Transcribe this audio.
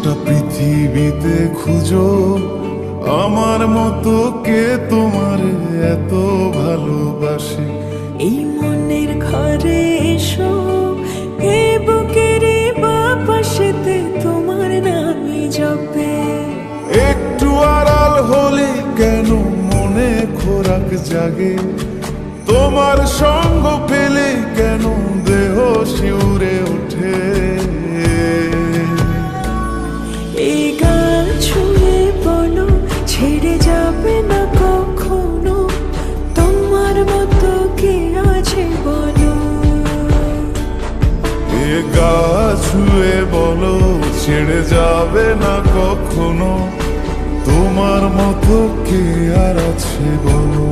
গোটা পৃথিবীতে খুঁজো আমার মতো কে তোমার এত ভালোবাসে। এই মনের ঘরে এসো, এই বুকের বাপাশেতে তোমার নামই জপে। একটু আড়াল হলে কেন মনে খোরাক জাগে, তোমার সঙ্গ পেলে কেন দেহ শিউরে ওঠে। এই গান ছুঁয়ে বলো, ছেড়ে যাবে না কখনো, তোমার মতো কে আছে বলো। এ গা ছুঁয়ে বলো, ছেড়ে যাবে না কখনো, তোমার মতো কে আর আছে বলো।